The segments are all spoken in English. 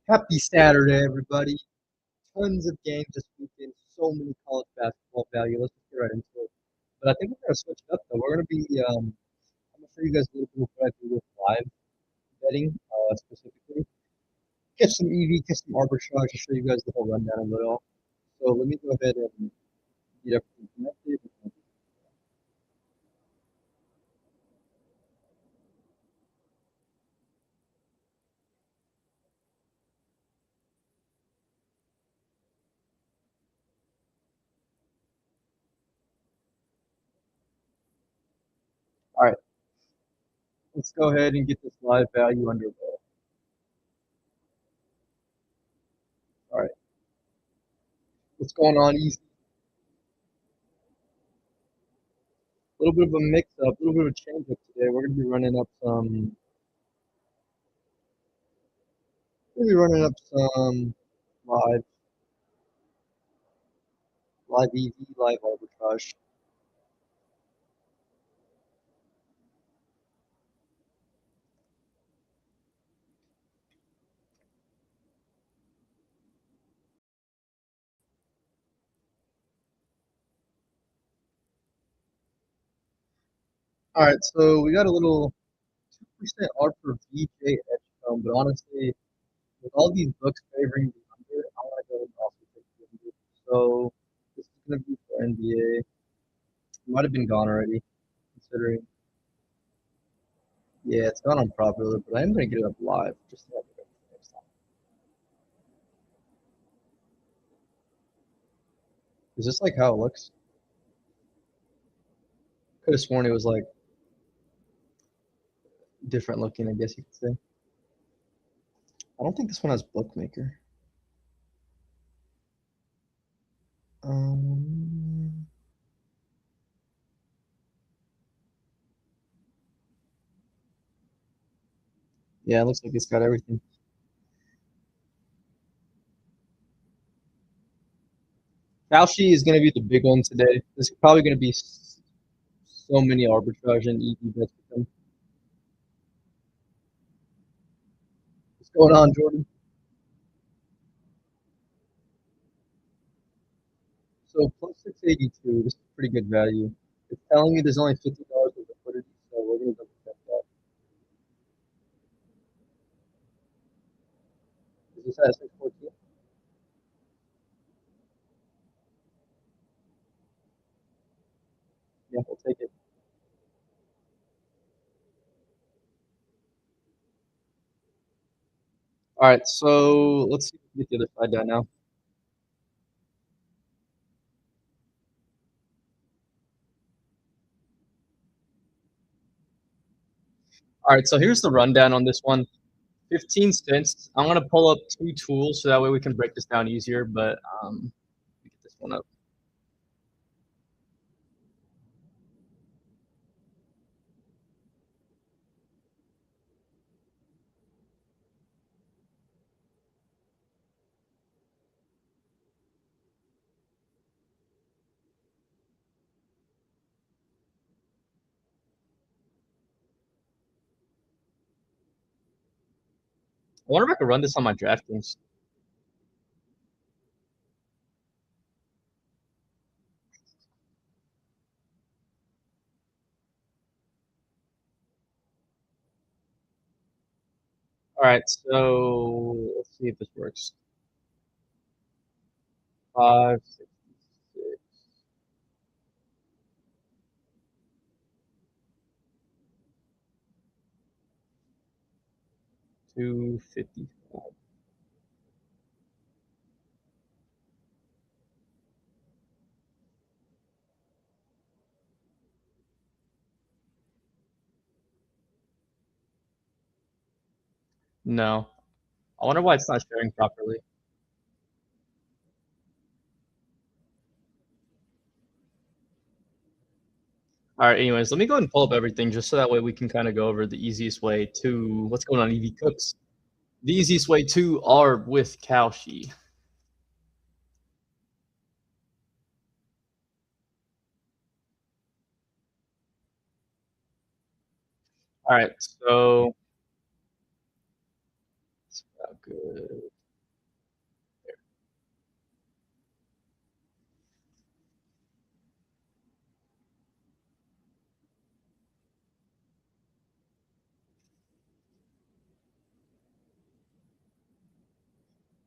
Happy Saturday, everybody. Tons of games this weekend. So many college basketball value. Let's just get right into it. But I think we're going to switch it up, though. We're going to be, I'm going to show you guys a little bit of what I do with live betting, specifically. Get some EV, get some arbitrage, to show you guys the whole rundown of it all. So let me go ahead and get everything connected. All right, let's go ahead and get this live value underway. All right, what's going on? Easy. A little bit of a mix up, a little bit of a change up today. We're going to be running up some. We'll be running up some live, live EV, live arbitrage. All right, so we got a little 2% R per VJ Edgecombe, but honestly, with all these books favoring the under, I want to go and also take the under. So this is going to be for NBA. It might have been gone already, considering. Yeah, it's gone unpopular, but I am going to get it up live just to have it ready for next time. Is this like how it looks? Could have sworn it was like different looking, I guess you could say. I don't think this one has bookmaker. Um, yeah, it looks like it's got everything. Fauci is going to be the big one today. There's probably going to be so many arbitrage and EV bets with them. What's going on, Jordan? So plus 682, this is pretty good value. It's telling me there's only $50 of liquidity, so we're going to double check that. Is this at 614? Yeah, we'll take it. All right, so let's see if we can get the other side down now. All right, so here's the rundown on this one. 15 cents. I'm going to pull up two tools so that way we can break this down easier, but get this one up. I wonder if I could run this on my DraftKings. All right, so let's see if this works. 566, 255. No. I wonder why it's not sharing properly. All right, anyways, let me go ahead and pull up everything just so that way we can kind of go over the easiest way to what's going on EV Cooks. The easiest way to ARB with Kalshi. All right, so it's about good.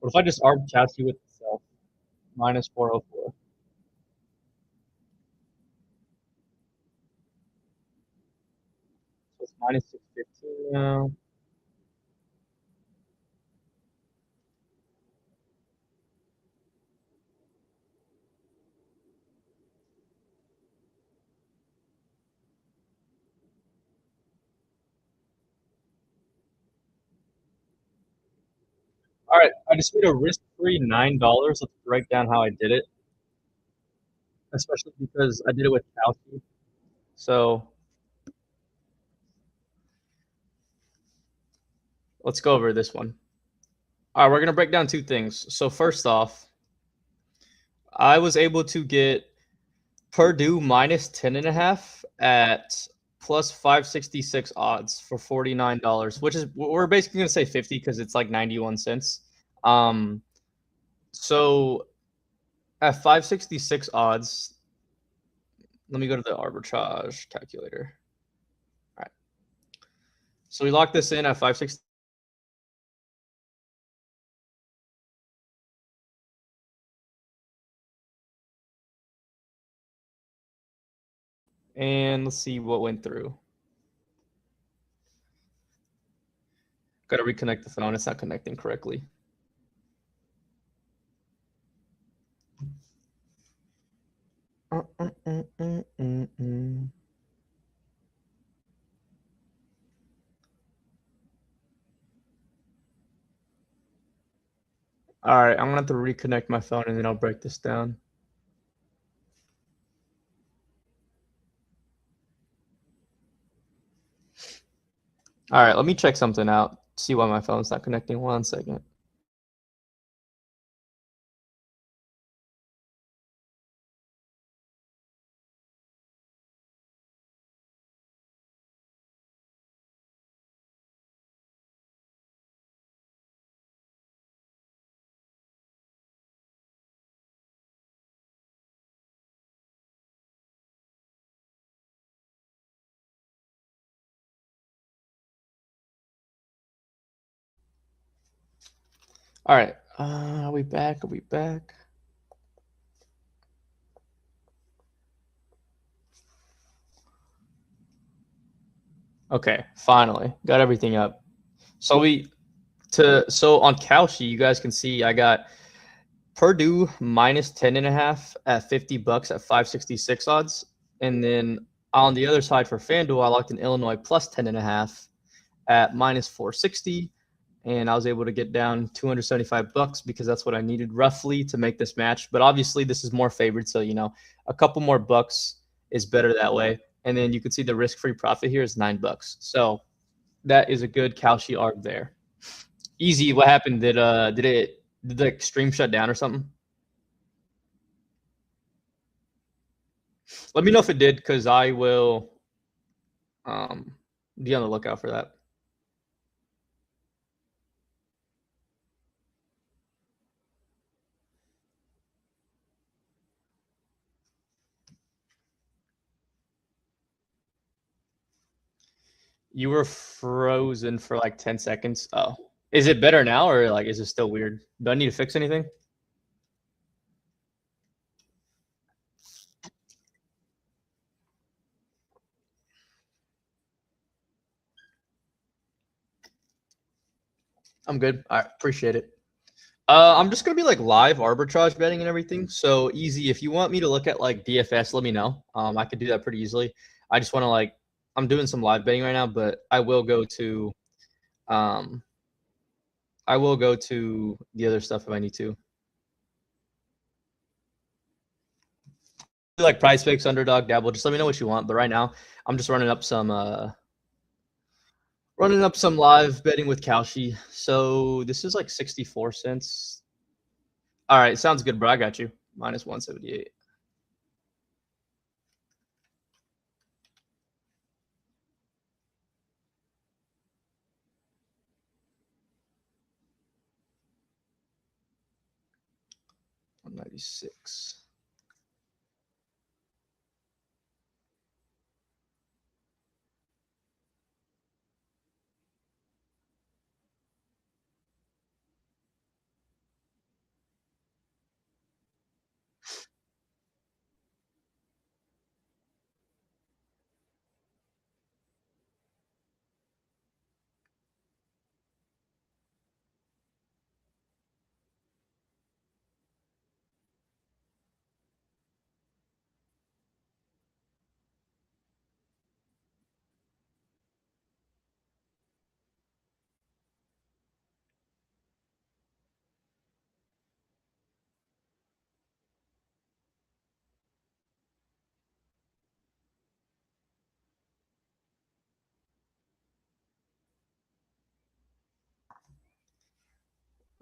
What if I just arb Chassis with itself? Minus 404. So it's minus 615 now. All right, I just made a risk-free $9. Let's break down how I did it, especially because I did it with Kalki. So let's go over this one. All right, we're gonna break down two things. So first off, I was able to get Purdue minus 10.5 at plus 566 odds for $49, which is we're basically gonna say 50 because it's like 91 cents. So at 566 odds, let me go to the arbitrage calculator. All right. So we lock this in at 560. And let's see what went through. Got to reconnect the phone. It's not connecting correctly. All right, I'm gonna have to reconnect my phone and then I'll break this down. All right, let me check something out. See why my phone's not connecting. 1 second. All right, are we back? Are we back? Okay, finally got everything up. So on Kalshi, you guys can see I got Purdue minus 10.5 at $50 at 566 odds. And then on the other side for FanDuel, I locked in Illinois plus 10.5 at minus 460. And I was able to get down $275 because that's what I needed roughly to make this match. But obviously, this is more favored. So, a couple more bucks is better that way. And then you can see the risk free profit here is $9. So that is a good Kalshi arb there. Easy. What happened? Did the stream shut down or something? Let me know if it did, because I will be on the lookout for that. You were frozen for like 10 seconds. Oh. Is it better now, or like is it still weird? Do I need to fix anything? I'm good. I appreciate it. I'm just gonna be like live arbitrage betting and everything. So easy. If you want me to look at like DFS, let me know. I could do that pretty easily. I just want to I'm doing some live betting right now, but I will go to the other stuff if I need to. Like Prize Picks, Underdog, Dabble. Just let me know what you want. But right now, I'm just running up some live betting with Kalshi. So this is like 64 cents. All right, sounds good, bro. I got you. Minus 178. $196.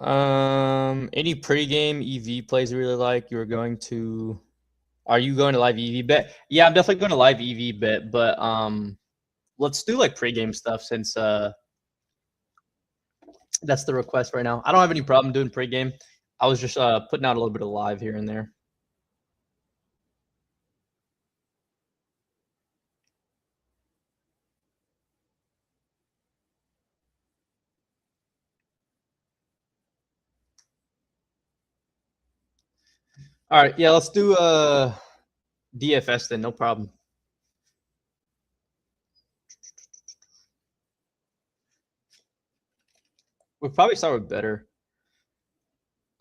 Any pregame EV plays you really like? Are you going to live EV bet? Yeah, I'm definitely going to live EV bet, but let's do like pregame stuff since that's the request right now. I don't have any problem doing pregame. I was just putting out a little bit of live here and there. All right, yeah, let's do DFS then, no problem. We'll probably start with better.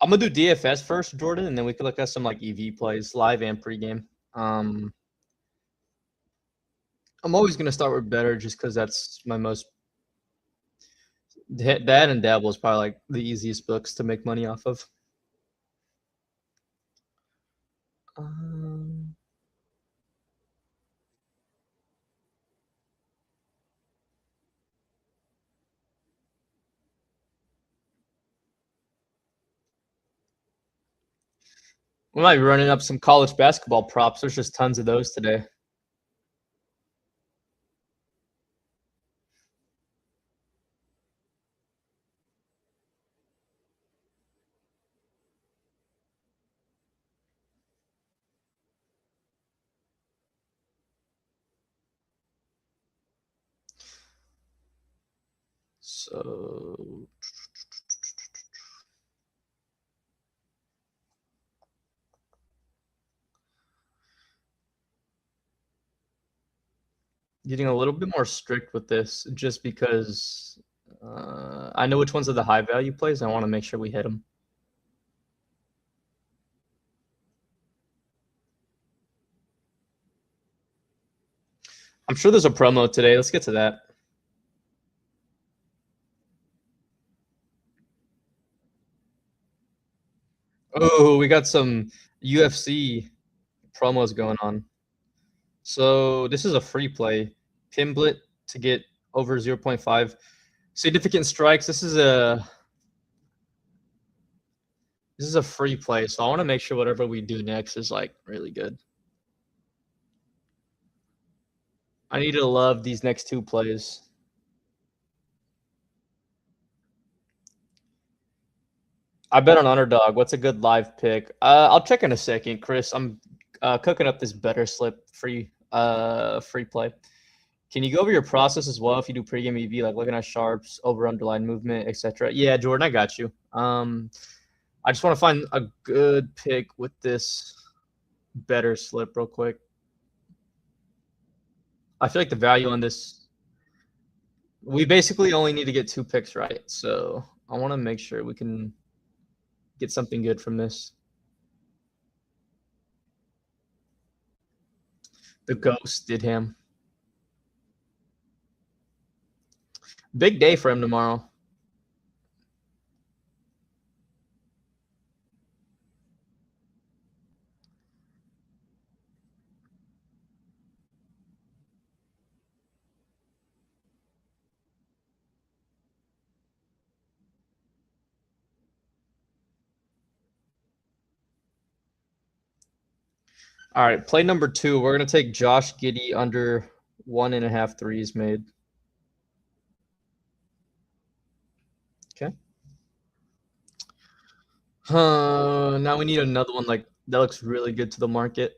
I'm gonna do DFS first, Jordan, and then we could look at some like EV plays, live and pregame. I'm always gonna start with better just because that's my most. That and Dabble is probably like the easiest books to make money off of. Um, we might be running up some college basketball props. There's just tons of those today. So getting a little bit more strict with this just because I know which ones are the high value plays. I want to make sure we hit them. I'm sure there's a promo today. Let's get to that. Oh, we got some UFC promos going on. So this is a free play. Pimblet to get over 0.5. Significant strikes. This is a free play, so I want to make sure whatever we do next is like really good. I need to love these next two plays. I bet on underdog. What's a good live pick? I'll check in a second, Chris. I'm cooking up this better slip free play. Can you go over your process as well if you do pregame EV, like looking at sharps, over underline movement, etc.? Yeah, Jordan, I got you. I just want to find a good pick with this better slip real quick. I feel like the value on this, we basically only need to get 2 picks right. So I want to make sure we can get something good from this. The ghost did him. Big day for him tomorrow. All right, play number 2. We're gonna take Josh Giddey under 1.5 threes made. Okay. Now we need another one like that looks really good to the market.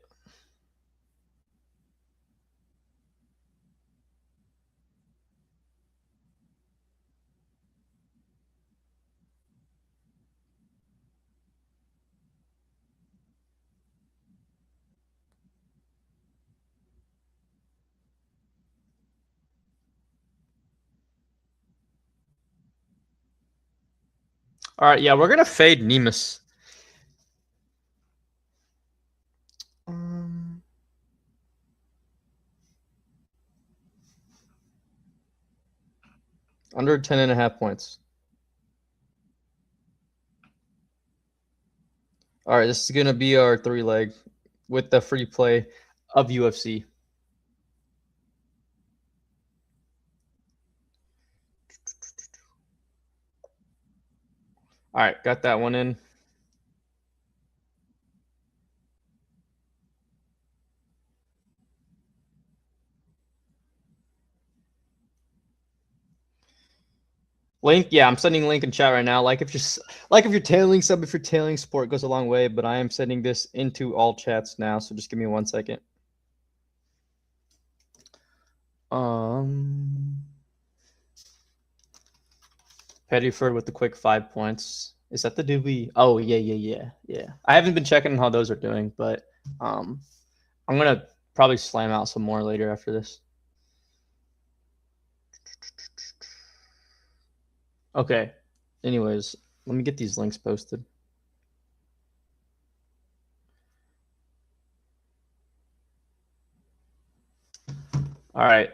All right, yeah, we're gonna fade Nemus. Under 10.5 points. All right, this is gonna be our 3-leg with the free play of UFC. All right, got that one in. Link, yeah, I'm sending link in chat right now. Like if you're tailing sub, if you're tailing support goes a long way, but I am sending this into all chats now, so just give me 1 second. Pettyford with the quick 5 points. Is that the doobie? Oh yeah. I haven't been checking how those are doing, but I'm gonna probably slam out some more later after this. Okay. Anyways, let me get these links posted. All right.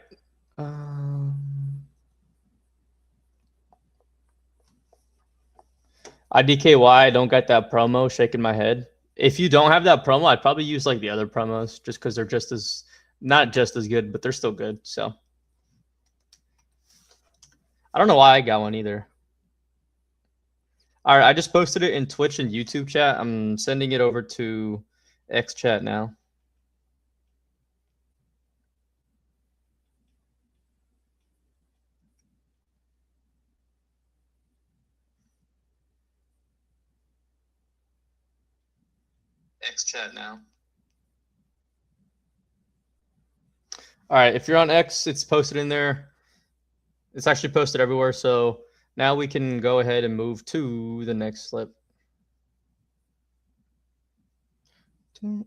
IDKY, I don't get that promo. Shaking my head. If you don't have that promo, I'd probably use like the other promos just because they're just as not just as good, but they're still good. So I don't know why I got one either. All right, I just posted it in Twitch and YouTube chat. I'm sending it over to X chat now. X chat now. All right, if you're on X, it's posted in there. It's actually posted everywhere. So now we can go ahead and move to the next slip. All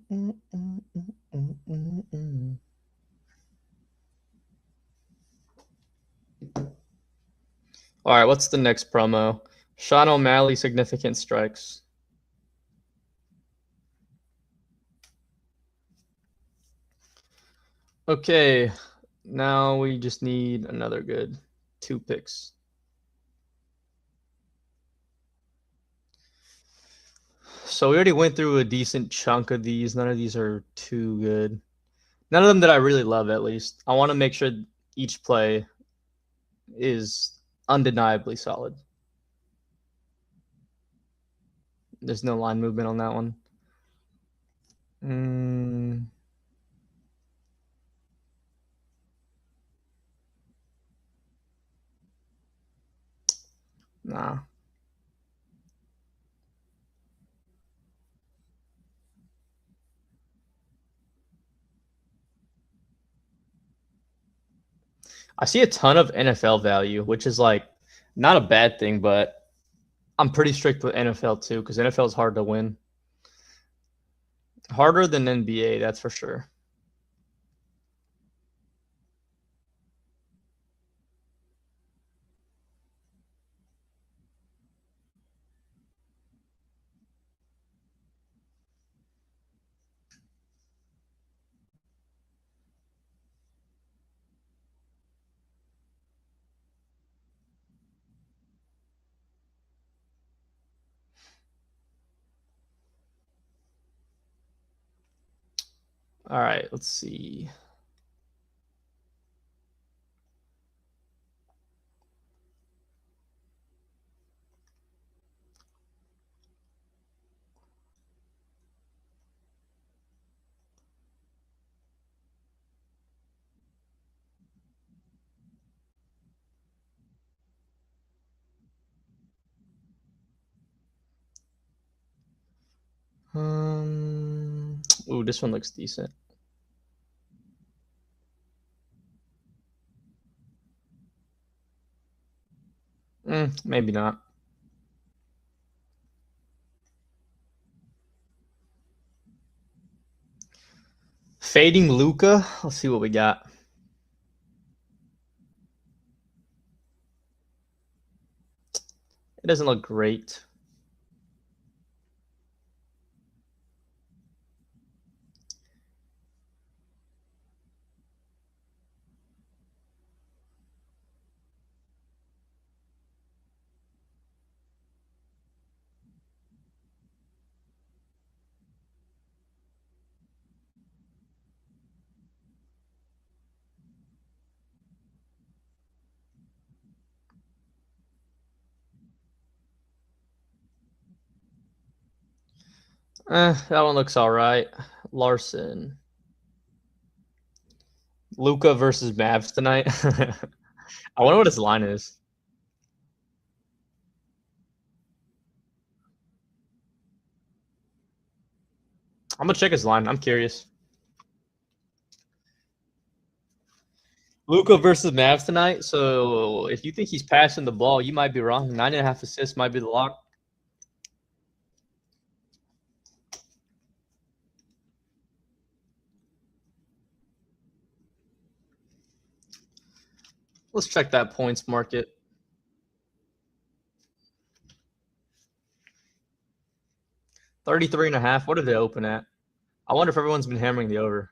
right, what's the next promo? Sean O'Malley, significant strikes. Okay, now we just need another good 2 picks. So we already went through a decent chunk of these. None of these are too good. None of them that I really love, at least. I want to make sure each play is undeniably solid. There's no line movement on that one. Nah. I see a ton of NFL value, which is like not a bad thing, but I'm pretty strict with NFL too because NFL is hard to win. Harder than NBA, that's for sure. All right, let's see. Ooh, this one looks decent. Maybe not. Fading Luca. Let's see what we got. It doesn't look great. That one looks all right. Larson. Luca versus Mavs tonight. I wonder what his line is. I'm gonna check his line. I'm curious. Luca versus Mavs tonight. So if you think he's passing the ball, you might be wrong. 9.5 assists might be the lock. Let's check that points market. $33.5. What did they open at? I wonder if everyone's been hammering the over.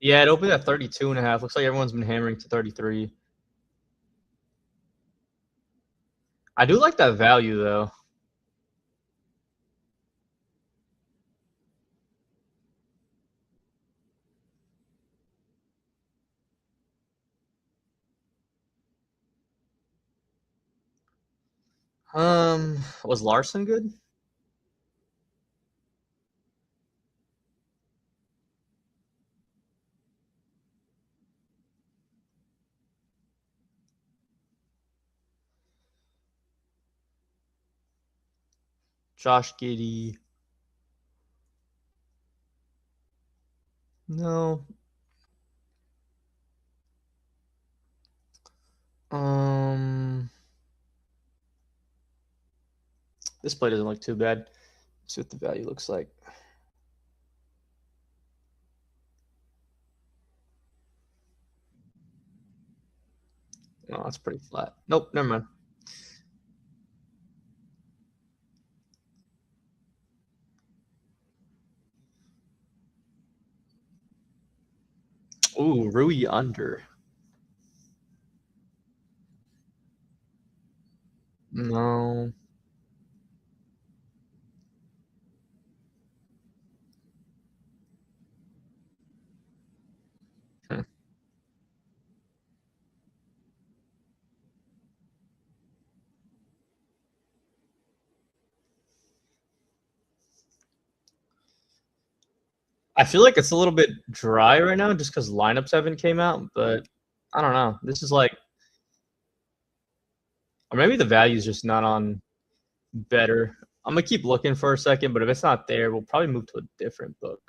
Yeah, it opened at 32.5. Looks like everyone's been hammering to 33. I do like that value though. Was Larson good? Josh Giddey. No. This play doesn't look too bad. Let's see what the value looks like. Oh, that's pretty flat. Nope, never mind. Ooh, Rui under. No. Hmm. I feel like it's a little bit dry right now just because lineups haven't came out, but I don't know. This is like, or maybe the value's just not on better. I'm gonna keep looking for a second, but if it's not there, we'll probably move to a different book.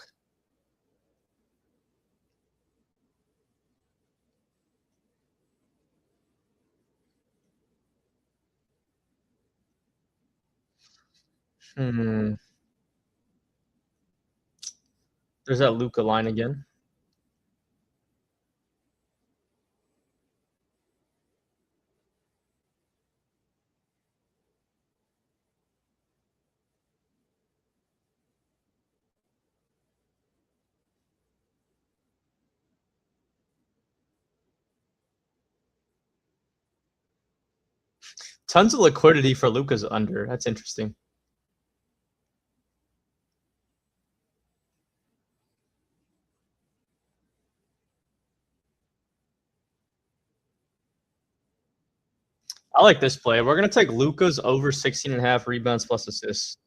Hmm. There's that Luca line again. Tons of liquidity for Luca's under. That's interesting. I like this play. We're gonna take Luca's over 16.5 rebounds plus assists.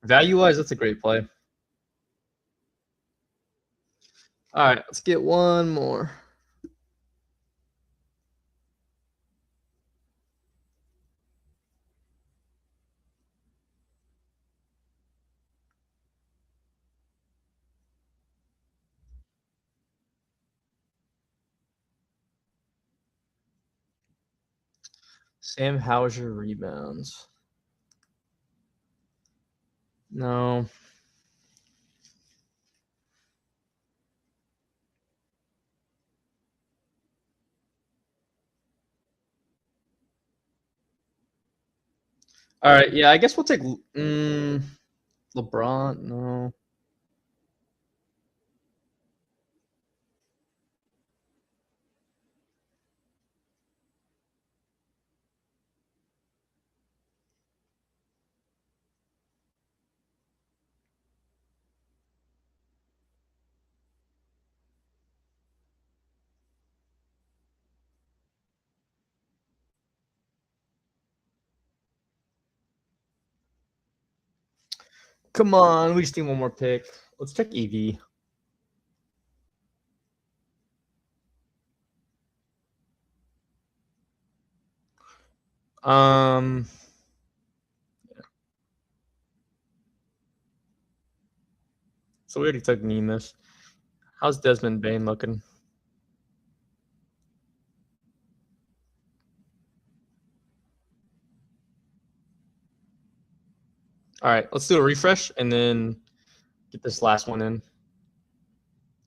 Value wise, that's a great play. All right, let's get one more. Sam Hauser rebounds. No. All right, yeah, I guess we'll take LeBron. No. Come on, we just need one more pick. Let's check EV. Um, so we already took Nemus. How's Desmond Bain looking? All right, let's do a refresh and then get this last one in.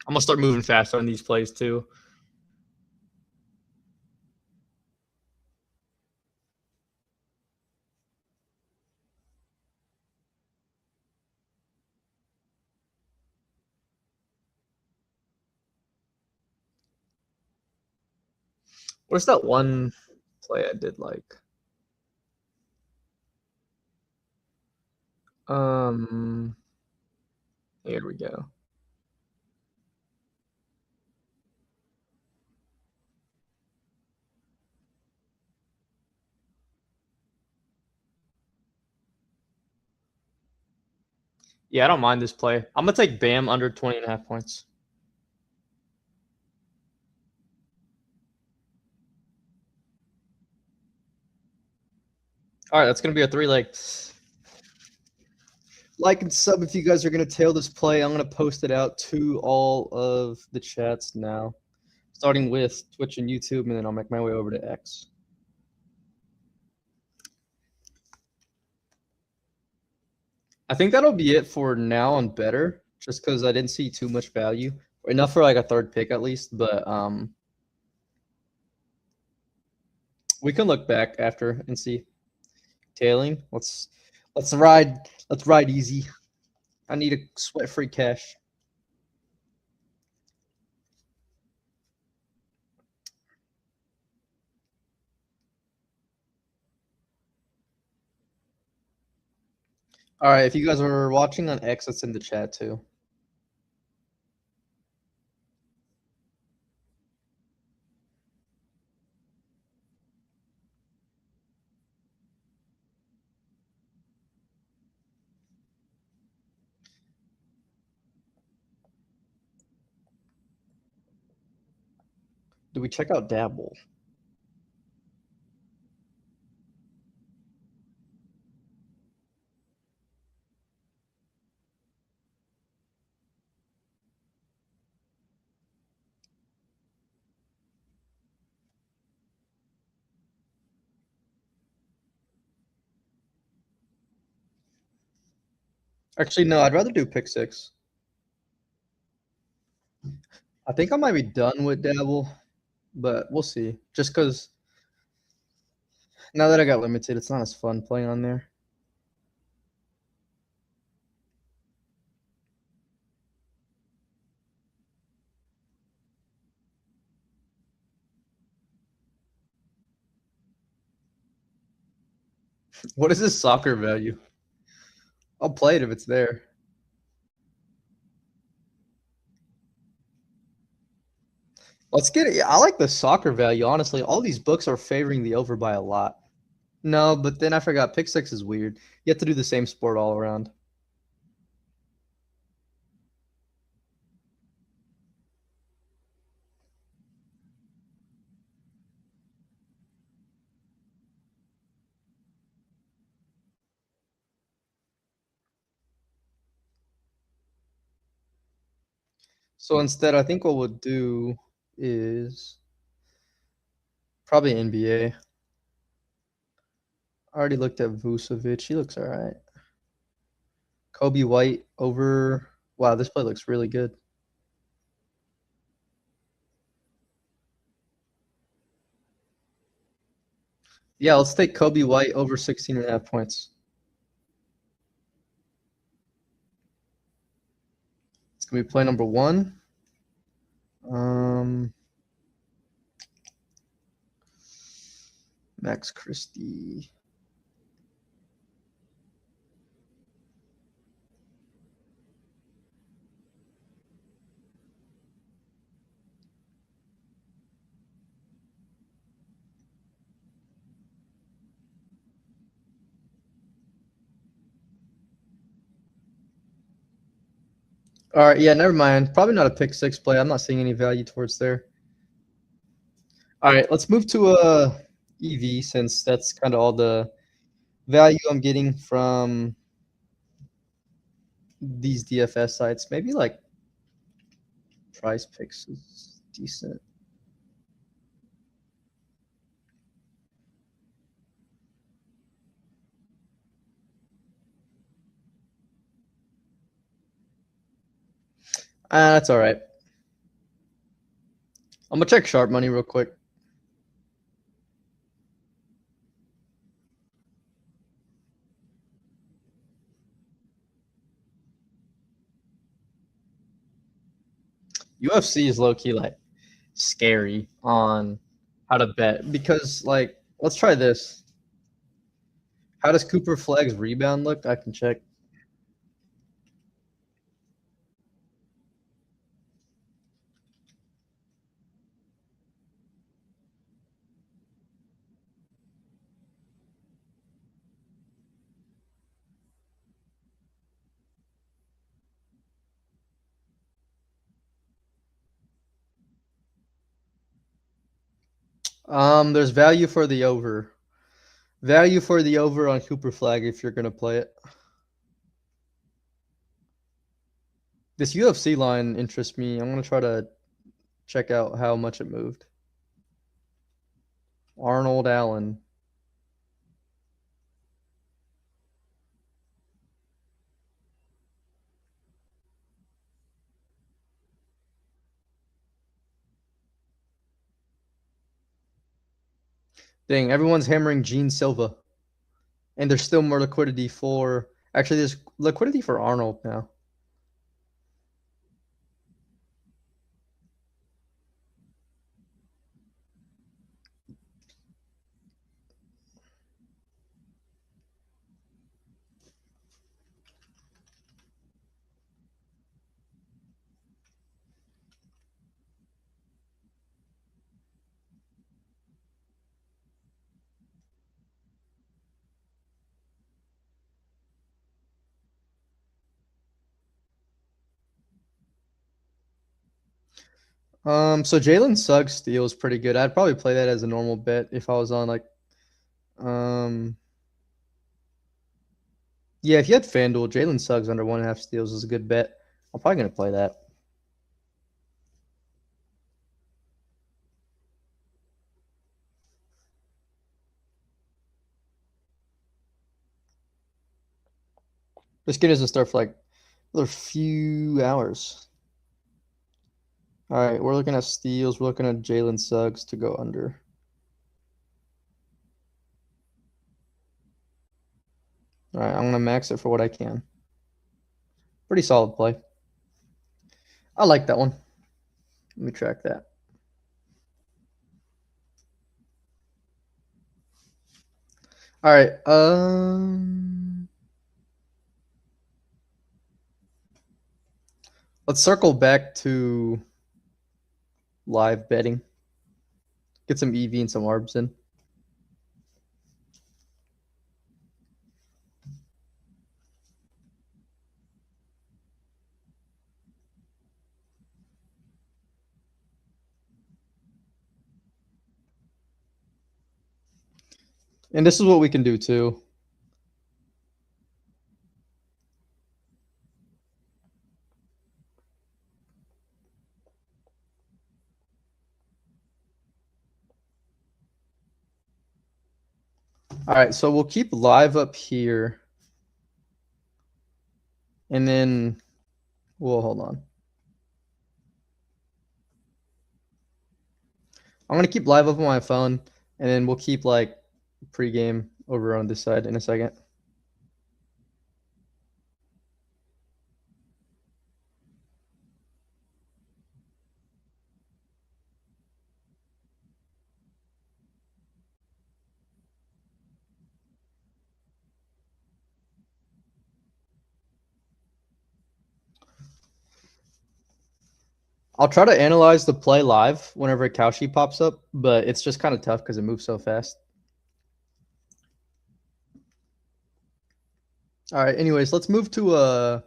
I'm gonna start moving faster on these plays too. Where's that one play I did like? Here we go. Yeah, I don't mind this play. I'm gonna take Bam under 20.5 points. All right, that's gonna be a 3-leg. Like and sub if you guys are gonna tail this play. I'm gonna post it out to all of the chats now, starting with Twitch and YouTube, and then I'll make my way over to X. I think that'll be it for now on better, just because I didn't see too much value. Enough for like a third pick at least, but we can look back after and see. Tailing. Let's ride easy. I need a sweat free cash. All right, if you guys are watching on X, it's in the chat too. Do we check out Dabble? Actually, no, I'd rather do pick six. I think I might be done with Dabble, but we'll see. Just because now that I got limited, it's not as fun playing on there. What is this soccer value? I'll play it if it's there. Let's get it. I like the soccer value, honestly. All these books are favoring the over by a lot. No, but then I forgot pick six is weird. You have to do the same sport all around. So instead, I think what we'll do is probably NBA. I already looked at Vucevic. He looks all right. Kobe White over. Wow, this play looks really good. Yeah, let's take Kobe White over 16.5 points. It's going to be play number one. Max Christie. All right, yeah, never mind. Probably not a pick six play. I'm not seeing any value towards there. All right, let's move to EV since that's kind of all the value I'm getting from these DFS sites. Maybe like Prize Picks is decent. That's all right. I'm gonna check Sharp Money real quick. UFC is low key like scary on how to bet because like let's try this. How does Cooper Flag's rebound look? I can check. There's value for the over. Value for the over on Cooper Flag if you're gonna play it. This UFC line interests me. I'm gonna try to check out how much it moved. Arnold Allen. Dang, everyone's hammering Gene Silva. And there's still more liquidity for actually there's liquidity for Arnold now. So Jalen Suggs steal is pretty good. I'd probably play that as a normal bet if I was on like yeah, if you had FanDuel, Jalen Suggs under 1.5 steals is a good bet. I'm probably gonna play that. This game doesn't start for like another few hours. All right, we're looking at steals. We're looking at Jalen Suggs to go under. All right, I'm gonna max it for what I can. Pretty solid play. I like that one. Let me track that. All right. Let's circle back to live betting. Get some EV and some ARBs in. And this is what we can do too. All right, so we'll keep live up here. And then we'll hold on. I'm gonna keep live up on my phone, and then we'll keep like pregame over on this side in a second. I'll try to analyze the play live whenever a cow sheet pops up, but it's just kind of tough because it moves so fast. All right. Anyways, let's move to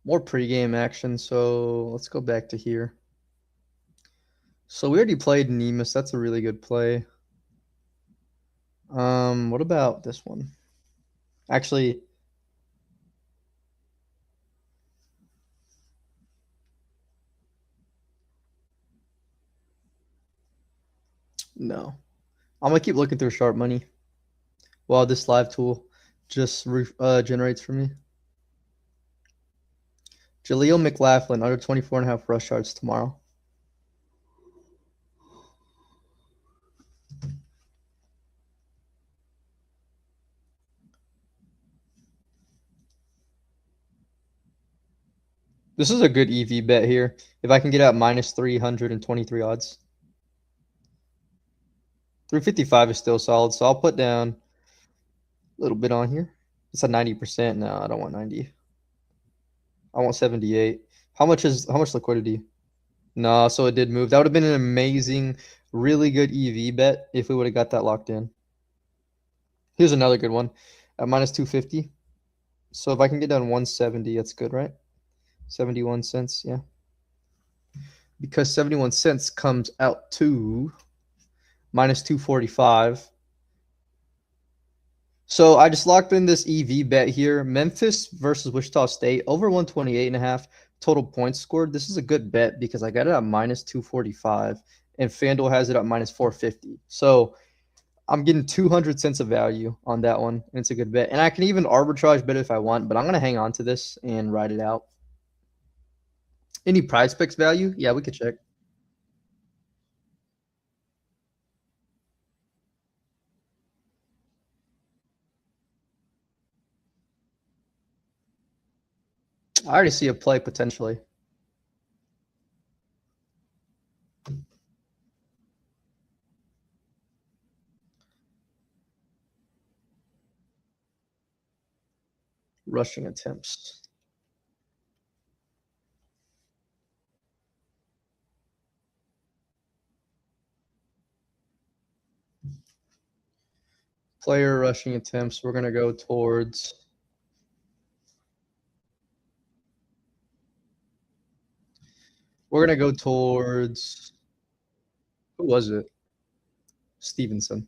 More pregame action, so let's go back to here. So we already played Nemus. That's a really good play. What about this one? Actually, no. I'm gonna keep looking through sharp money while this live tool just generates for me. Jaleel McLaughlin under 24.5 rush yards tomorrow. This is a good EV bet here. If I can get out minus 323 odds. 355 is still solid, so I'll put down a little bit on here. It's a 90%. No, I don't want 90. I want 78. How much liquidity? No, so it did move. That would have been an amazing, really good EV bet if we would have got that locked in. Here's another good one at minus 250. So if I can get down 170, that's good, right? 71 cents, yeah. Because 71 cents comes out to minus 245. So I just locked in this EV bet here. Memphis versus Wichita State over 128.5 total points scored. This is a good bet because I got it at minus 245 and FanDuel has it at minus 450. So I'm getting 200 cents of value on that one. And it's a good bet. And I can even arbitrage bet if I want, but I'm going to hang on to this and ride it out. Any prize picks value? Yeah, we could check. I already see a play potentially. Rushing attempts. Player rushing attempts. We're going to go towards. We're going to go towards. Who was it? Stevenson.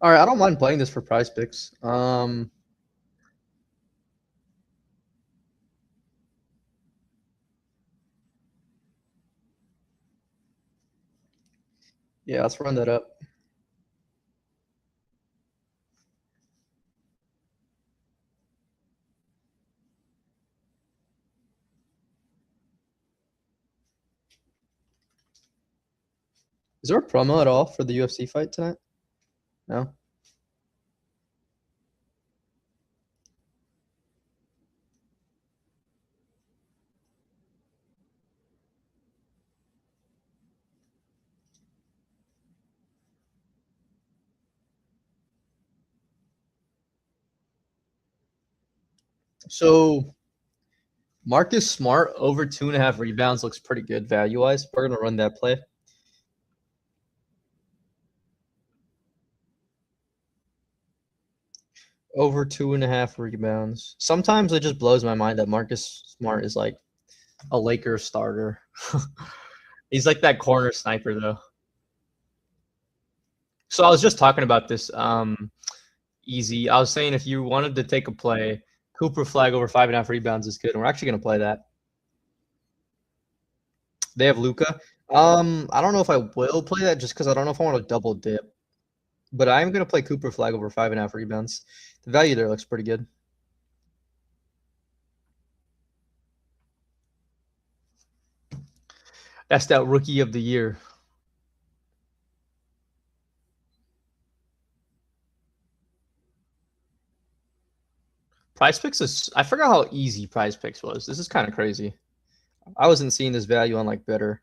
All right, I don't mind playing this for prize picks. Yeah, let's run that up. Is there a promo at all for the UFC fight tonight? No. So Marcus Smart over 2.5 rebounds looks pretty good value wise. We're gonna run that play. Over 2.5 rebounds. Sometimes it just blows my mind that Marcus Smart is like a Lakers starter. He's like that corner sniper though. So I was just talking about this easy. I was saying if you wanted to take a play, Cooper Flag over 5.5 rebounds is good, and we're actually gonna play that. They have Luca. I don't know if I will play that just because I don't know if I want to double dip. But I'm gonna play Cooper Flag over 5.5 rebounds. The value there looks pretty good. That's that rookie of the year. Prize Picks is I forgot how easy Prize Picks was. This is kind of crazy. I wasn't seeing this value on like better.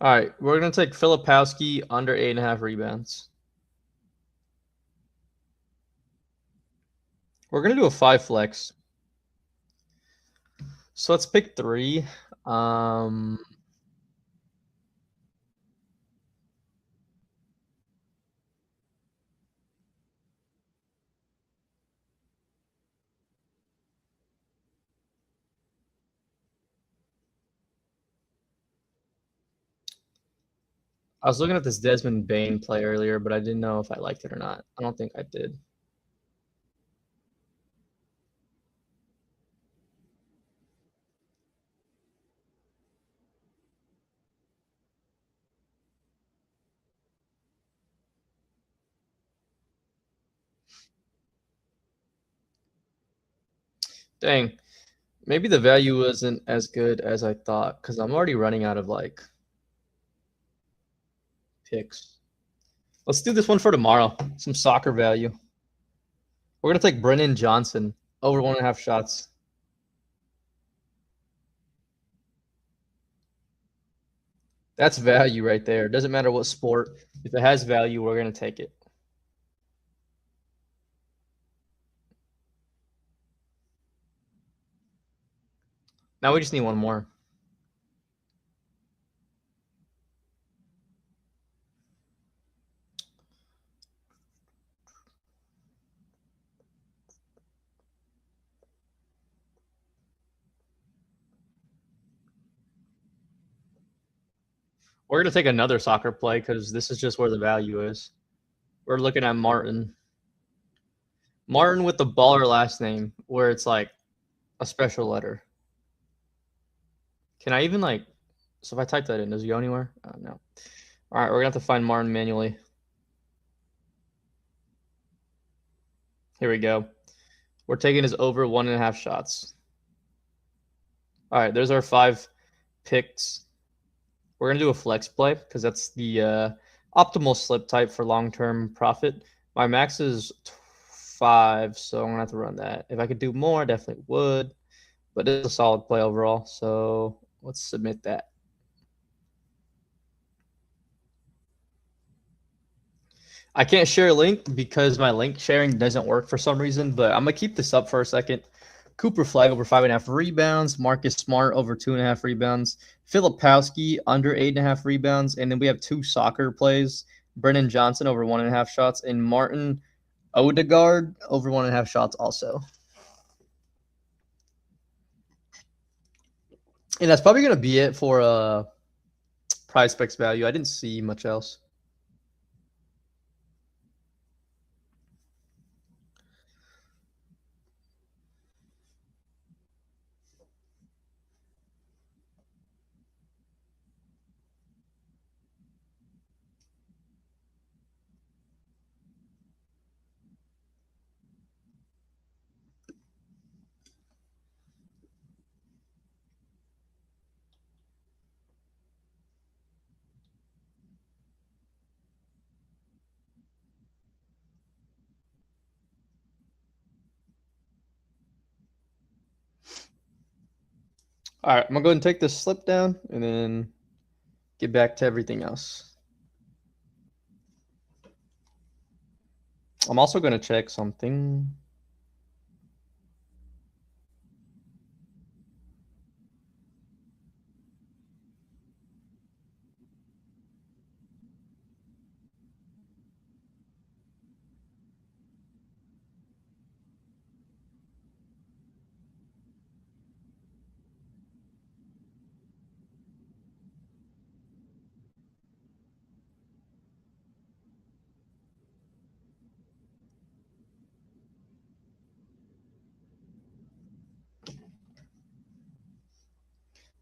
All right, we're gonna take Filipowski under 8.5 rebounds. We're gonna do a 5 flex. So let's pick 3. I was looking at this Desmond Bain play earlier, but I didn't know if I liked it or not. I don't think I did. Dang. Maybe the value isn't as good as I thought because I'm already running out of like picks. Let's do this one for tomorrow. Some soccer value. We're gonna take Brennan Johnson over 1.5 shots. That's value right there. It doesn't matter what sport. If it has value, we're gonna take it. Now we just need one more. We're gonna take another soccer play because this is just where the value is. We're looking at Martin. Martin with the baller last name, where it's like a special letter. Can I even like? So if I type that in, does it go anywhere? Oh, no. All right, we're gonna have to find Martin manually. Here we go. We're taking his over 1.5 shots. All right, there's our 5 picks. We're gonna do a flex play because that's the optimal slip type for long-term profit. My max is 5, so I'm gonna have to run that. If I could do more, I definitely would. But it's a solid play overall, so let's submit that. I can't share a link because my link sharing doesn't work for some reason, but I'm gonna keep this up for a second. Cooper Flag over 5.5 rebounds, Marcus Smart over 2.5 rebounds, Filipowski under 8.5 rebounds, and then we have 2 soccer plays. Brennan Johnson over 1.5 shots, and Martin Odegaard over 1.5 shots also. And that's probably gonna be it for prize specs value. I didn't see much else. All right, I'm gonna go ahead and take this slip down and then get back to everything else. I'm also gonna check something.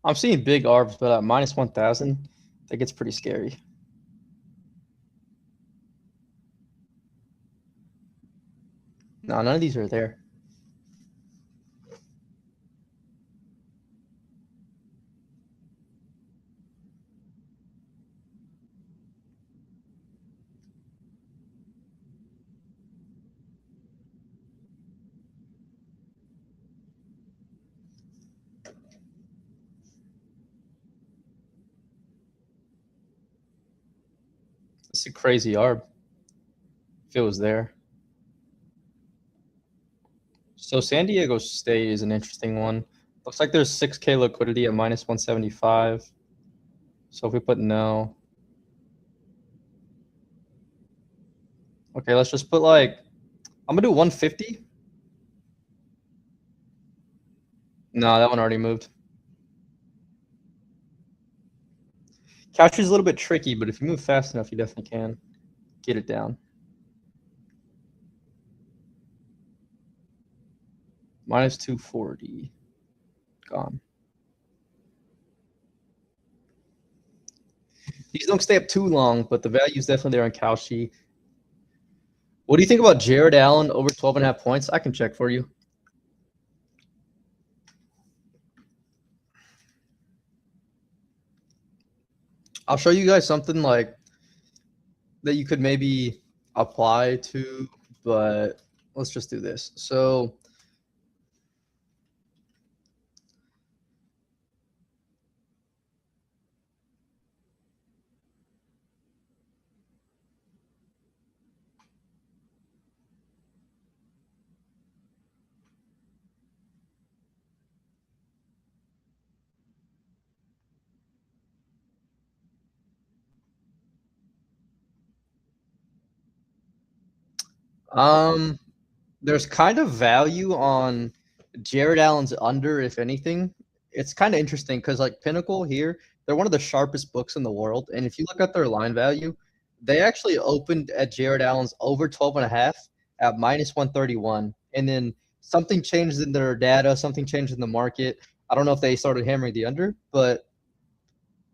I'm seeing big ARBs, but at minus 1,000, that gets pretty scary. No, none of these are there. It's a crazy ARB if it was there. So San Diego State is an interesting one. Looks like there's 6K liquidity at minus 175. So if we put no. Okay, let's just put like, I'm gonna do 150. No, that one already moved. Couch is a little bit tricky, but if you move fast enough, you definitely can get it down. Minus 240. Gone. These don't stay up too long, but the value is definitely there on Kalshi. What do you think about Jared Allen over 12.5 points? I can check for you. I'll show you guys something like that you could maybe apply to, but let's just do this. So there's kind of value on Jared Allen's under, if anything. It's kind of interesting because like Pinnacle here, they're one of the sharpest books in the world. And if you look at their line value, they actually opened at Jared Allen's over 12.5 at minus 131. And then something changed in their data, something changed in the market. I don't know if they started hammering the under, but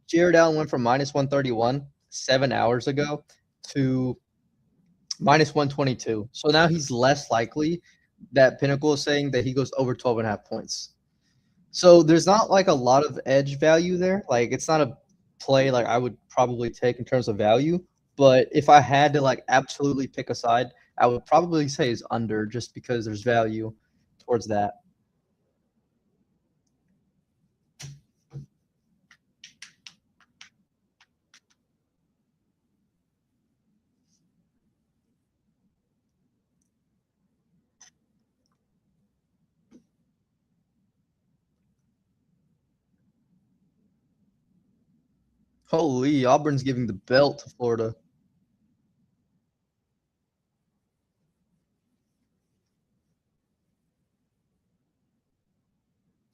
Jared Allen went from minus 131 7 hours ago to minus 122. So now he's less likely that Pinnacle is saying that he goes over 12.5 points. So there's not like a lot of edge value there. Like it's not a play like I would probably take in terms of value. But if I had to like absolutely pick a side, I would probably say is under just because there's value towards that. Holy, Auburn's giving the belt to Florida.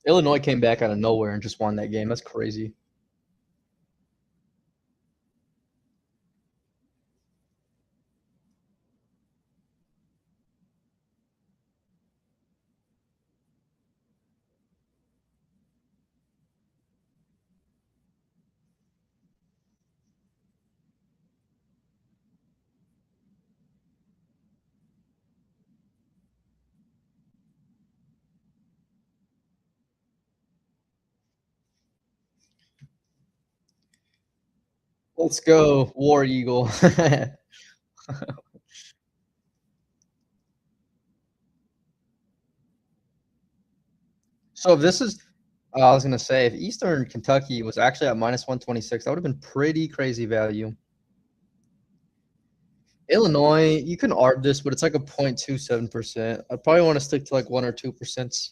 Illinois came back out of nowhere and just won that game. That's crazy. Let's go, War Eagle. So if this is, I was gonna say, if Eastern Kentucky was actually at minus 126, that would have been pretty crazy value. Illinois, you can arb this, but it's like a 0.27%. I probably want to stick to like 1 or 2%.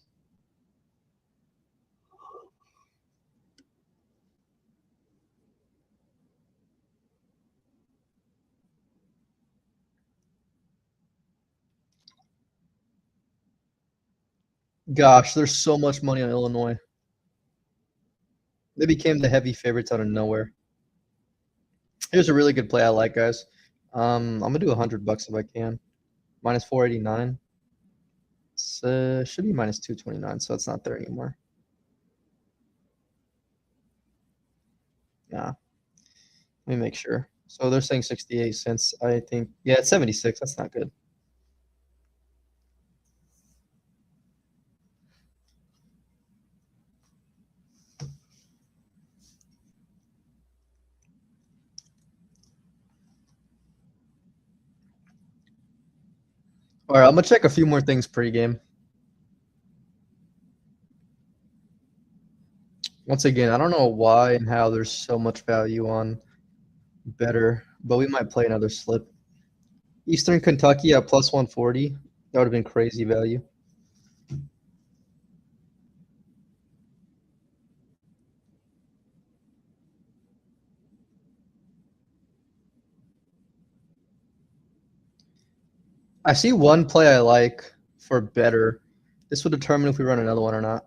Gosh, there's so much money on Illinois. They became the heavy favorites out of nowhere. Here's a really good play I like, guys. I'm gonna do $100 if I can. Minus 489. Should be minus 229, so it's not there anymore. Yeah. Let me make sure. So they're saying 68 cents. I think, yeah, it's 76. That's not good. All right, I'm gonna check a few more things pregame. Once again, I don't know why and how there's so much value on better, but we might play another slip. Eastern Kentucky at plus 140. That would have been crazy value. I see one play I like for better. This will determine if we run another one or not.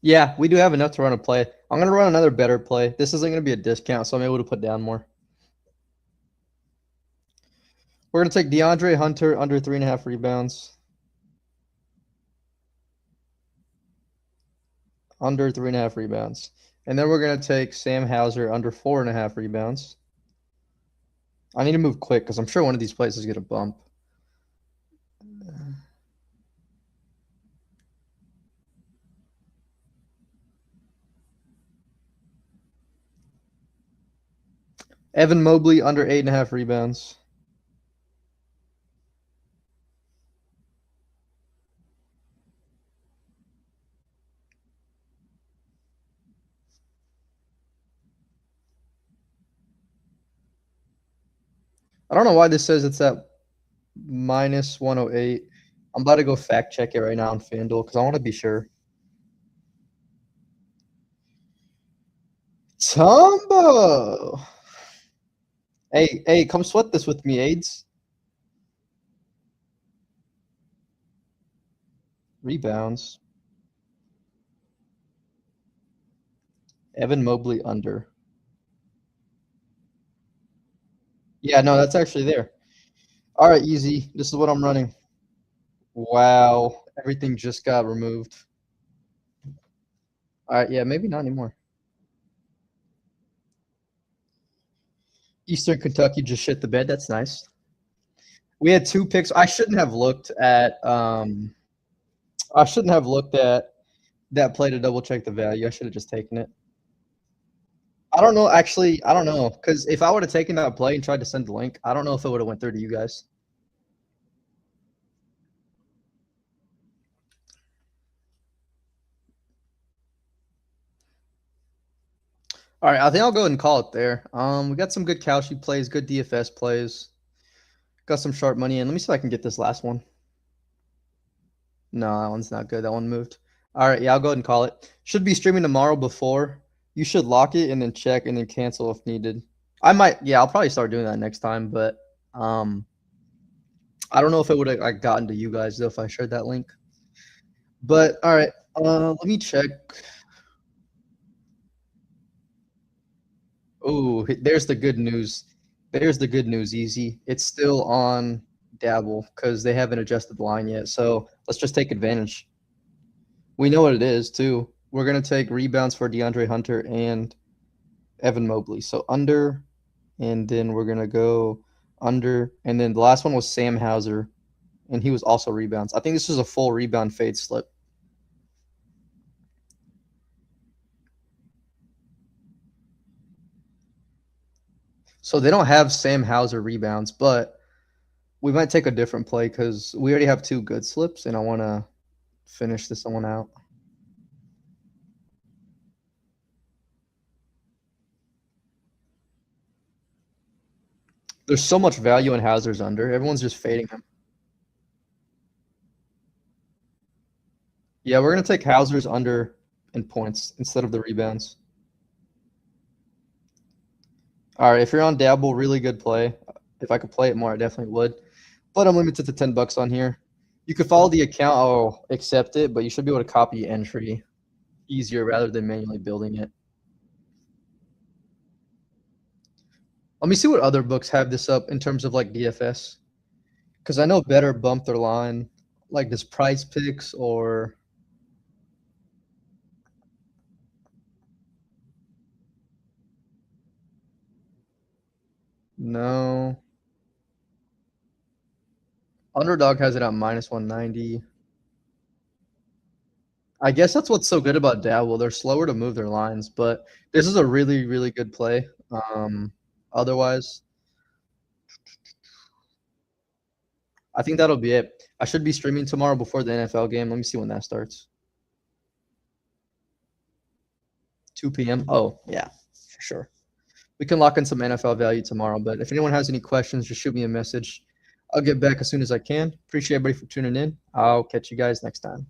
Yeah, we do have enough to run a play. I'm gonna run another better play. This isn't gonna be a discount, so I'm able to put down more. We're gonna take DeAndre Hunter under 3.5 rebounds. Under 3.5 rebounds. And then we're gonna take Sam Hauser under 4.5 rebounds. I need to move quick because I'm sure one of these plays is gonna bump. Evan Mobley under 8.5 rebounds. I don't know why this says it's at minus 108. I'm about to go fact check it right now on FanDuel because I want to be sure. Tumbo. Hey, come sweat this with me, AIDS. Rebounds. Evan Mobley under. Yeah, no, that's actually there. All right, easy. This is what I'm running. Wow, everything just got removed. All right, yeah, maybe not anymore. Eastern Kentucky just shit the bed. That's nice. We had 2 picks. I shouldn't have looked at that play to double check the value. I should have just taken it. I don't know. Actually, I don't know because if I would have taken that play and tried to send the link, I don't know if it would have went through to you guys. All right, I think I'll go ahead and call it there. We got some good Kalshi plays, good DFS plays. Got some sharp money in. Let me see if I can get this last one. No, that one's not good. That one moved. All right, yeah, I'll go ahead and call it. Should be streaming tomorrow before. You should lock it and then check and then cancel if needed. I might, yeah, I'll probably start doing that next time, but I don't know if it would have like gotten to you guys though if I shared that link. But all right, let me check. Oh, there's the good news. There's the good news, Easy. It's still on Dabble because they haven't adjusted the line yet. So let's just take advantage. We know what it is too. We're gonna take rebounds for DeAndre Hunter and Evan Mobley. So under, and then we're gonna go under, and then the last one was Sam Hauser, and he was also rebounds. I think this is a full rebound fade slip. So they don't have Sam Hauser rebounds, but we might take a different play because we already have 2 good slips, and I want to finish this one out. There's so much value in Hauser's under. Everyone's just fading him. Yeah, we're gonna take Hauser's under in points instead of the rebounds. All right, if you're on Dabble, really good play. If I could play it more, I definitely would. But I'm limited to $10 on here. You could follow the account. I'll accept it, but you should be able to copy entry easier rather than manually building it. Let me see what other books have this up in terms of like DFS. Because I know Better bumped their line. Like does Price Picks or No. Underdog has it at minus 190. I guess that's what's so good about Dabble. They're slower to move their lines, but this is a really, really good play. Otherwise, I think that'll be it. I should be streaming tomorrow before the NFL game. Let me see when that starts. 2 p.m. Oh, yeah, for sure. We can lock in some NFL value tomorrow, but if anyone has any questions, just shoot me a message. I'll get back as soon as I can. Appreciate everybody for tuning in. I'll catch you guys next time.